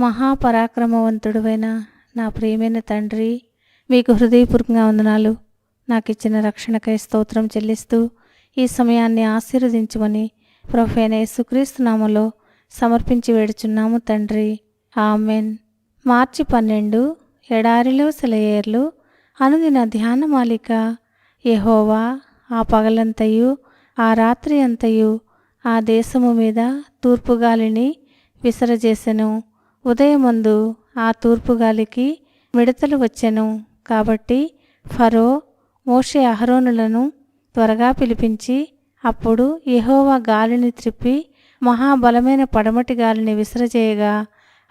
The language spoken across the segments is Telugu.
మహాపరాక్రమవంతుడైన నా ప్రియమైన తండ్రి, మీకు హృదయపూర్వకంగా వందనాలు. నాకిచ్చిన రక్షణకై స్తోత్రం చెల్లిస్తూ ఈ సమయాన్ని ఆశీర్వదించమని ప్రభువైన యేసుక్రీస్తు నామములో సమర్పించి వేడుచున్నాము తండ్రి. ఆమెన్. మార్చి 12 ఎడారిలో సెలయేర్లు అనుదిన ధ్యానమాలిక. యెహోవా ఆ పగలంతయు ఆ రాత్రి అంతయు ఆ దేశము మీద తూర్పుగాలిని విసరజేసెను. ఉదయమందు ఆ తూర్పుగాలికి మిడతలు వచ్చెను. కాబట్టి ఫరో మోషే అహరోనులను త్వరగా పిలిపించి, అప్పుడు యెహోవా గాలిని త్రిప్పి మహాబలమైన పడమటి గాలిని విసరజేయగా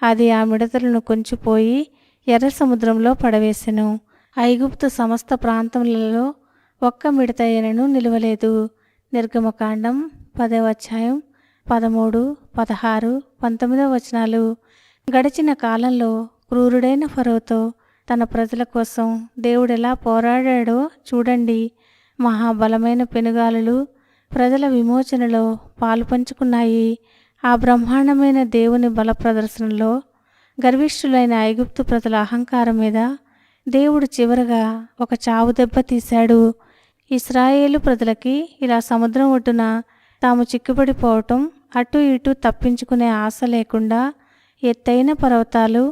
అది ఆ మిడతలను కొంచిపోయి ఎర్ర సముద్రంలో పడవేసెను. ఐగుప్తు సమస్త ప్రాంతములలో ఒక్క మిడత అయినను నిలువలేదు. నిర్గమకాండం 10వ అధ్యాయం 13, 16, 19 వచనాలు. గడిచిన కాలంలో క్రూరుడైన ఫరోతో తన ప్రజల కోసం దేవుడెలా పోరాడాడో చూడండి. మహాబలమైన పెనుగాలులు ప్రజల విమోచనలో పాలు పంచుకున్నాయి. ఆ బ్రహ్మాండమైన దేవుని బల ప్రదర్శనలో గర్విష్ఠులైన ఐగుప్తు ప్రజల అహంకారం మీద దేవుడు చివరగా ఒక చావు దెబ్బ తీశాడు. ఇశ్రాయేలు ప్రజలకి ఇలా సముద్రం ఒడ్డున తాము చిక్కుపడిపోవటం, అటు ఇటు తప్పించుకునే ఆశ లేకుండా ఎత్తైన పర్వతాలు,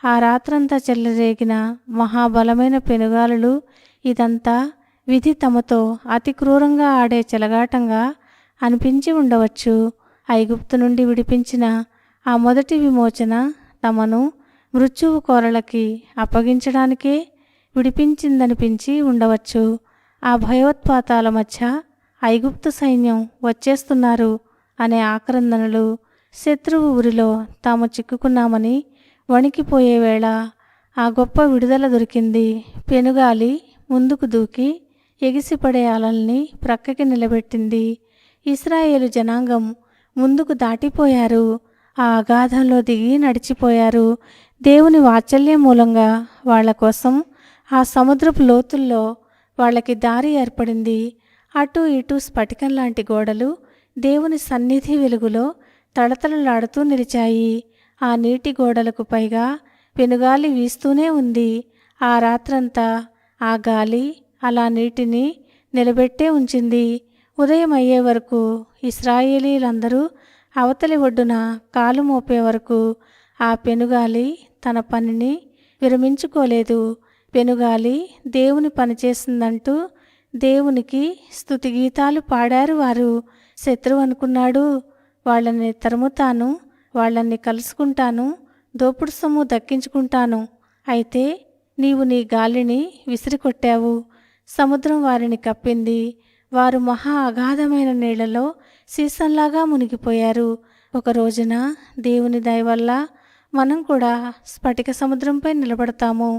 ఆ రాత్రంతా చెలరేగిన మహాబలమైన పెనుగాలులు, ఇదంతా విధి తమతో అతి క్రూరంగా ఆడే చెలగాటంగా అనిపించి ఉండవచ్చు. ఐగుప్తు నుండి విడిపించిన ఆ మొదటి విమోచన తమను మృత్యువు కోరలకి అప్పగించడానికే విడిపించిందనిపించి ఉండవచ్చు. ఆ భయోత్పాతాల మధ్య ఐగుప్తు సైన్యం వచ్చేస్తున్నారు అనే ఆక్రందనలు, శత్రువు ఊరిలో తాము చిక్కుకున్నామని వణికిపోయే వేళ ఆ గొప్ప విడుదల దొరికింది. పెనుగాలి ముందుకు దూకి ఎగిసిపడే అలల్ని ప్రక్కకి నిలబెట్టింది. ఇశ్రాయేలు జనాంగం ముందుకు దాటిపోయారు. ఆ అగాధంలో దిగి నడిచిపోయారు. దేవుని వాత్సల్యం మూలంగా వాళ్ల కోసం ఆ సముద్రపు లోతుల్లో వాళ్ళకి దారి ఏర్పడింది. అటు ఇటు స్ఫటికం లాంటి గోడలు దేవుని సన్నిధి వెలుగులో తడతడలాడుతూ నిలిచాయి. ఆ నీటి గోడలకు పైగా పెనుగాలి వీస్తూనే ఉంది. ఆ రాత్రంతా ఆ గాలి అలా నీటిని నిలబెట్టే ఉంచింది. ఉదయం అయ్యే వరకు ఇశ్రాయేలీలందరూ అవతలి ఒడ్డున కాలు మోపే వరకు ఆ పెనుగాలి తన పనిని విరమించుకోలేదు. పెనుగాలి దేవుని పనిచేసిందంటూ దేవునికి స్తుతిగీతాలు పాడారు వారు. శత్రువు అనుకున్నాడు, వాళ్ళని తరుముతాను, వాళ్ళని కలుసుకుంటాను, దోపుడు సొమ్ము దక్కించుకుంటాను. అయితే నీవు నీ గాలిని విసిరికొట్టావు. సముద్రం వారిని కప్పింది. వారు మహా అగాధమైన నీళ్లలో సీసంలాగా మునిగిపోయారు. ఒక రోజున దేవుని దయ వల్ల మనం కూడా స్ఫటిక సముద్రంపై నిలబడతాము.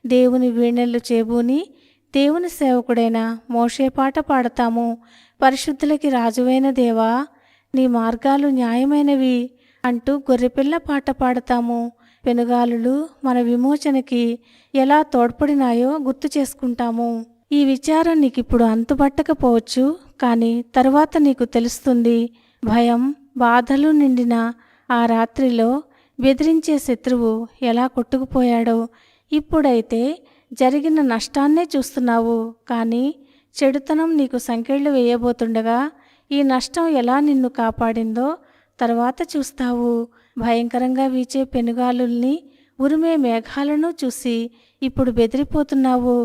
దేవుని వీణెళ్ళు చేబూని దేవుని సేవకుడైన మోషే పాట పాడతాము. పరిశుద్ధులకి రాజువైన దేవా, నీ మార్గాలు న్యాయమైనవి అంటూ గొర్రెపిల్ల పాట పాడతాము. పెనుగాలులు మన విమోచనకి ఎలా తోడ్పడినాయో గుర్తు చేసుకుంటాము. ఈ విచారం నీకిప్పుడు అంతుబట్టకపోవచ్చు, కానీ తరువాత నీకు తెలుస్తుంది. భయం, బాధలు నిండిన ఆ రాత్రిలో బెదిరించే శత్రువు ఎలా కొట్టుకుపోయాడో. ఇప్పుడైతే జరిగిన నష్టాన్నే చూస్తున్నావు, కానీ చెడుతనం నీకు సంకెళ్ళు వేయబోతుండగా ఈ నష్టం ఎలా నిన్ను కాపాడిందో తర్వాత చూస్తావు. భయంకరంగా వీచే పెనుగాలుల్ని, ఉరిమే మేఘాలను చూసి ఇప్పుడు బెదిరిపోతున్నావు,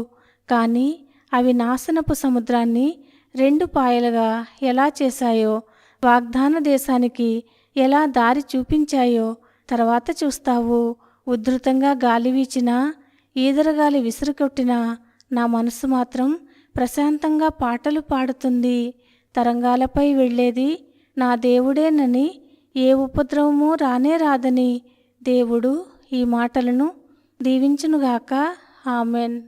కానీ అవి నాశనపు సముద్రాన్ని 2 పాయలుగా ఎలా చేశాయో, వాగ్దాన దేశానికి ఎలా దారి చూపించాయో తర్వాత చూస్తావు. ఉధృతంగా గాలి వీచినా, ఈదరగాలి విసురుకొట్టినా నా మనసు మాత్రం ప్రశాంతంగా పాటలు పాడుతుంది. తరంగాలపై వెళ్ళేది నా దేవుడేనని, ఏ ఉపద్రవమూ రానే రాదని దేవుడు ఈ మాటలను దీవించునుగాక. ఆమెన్.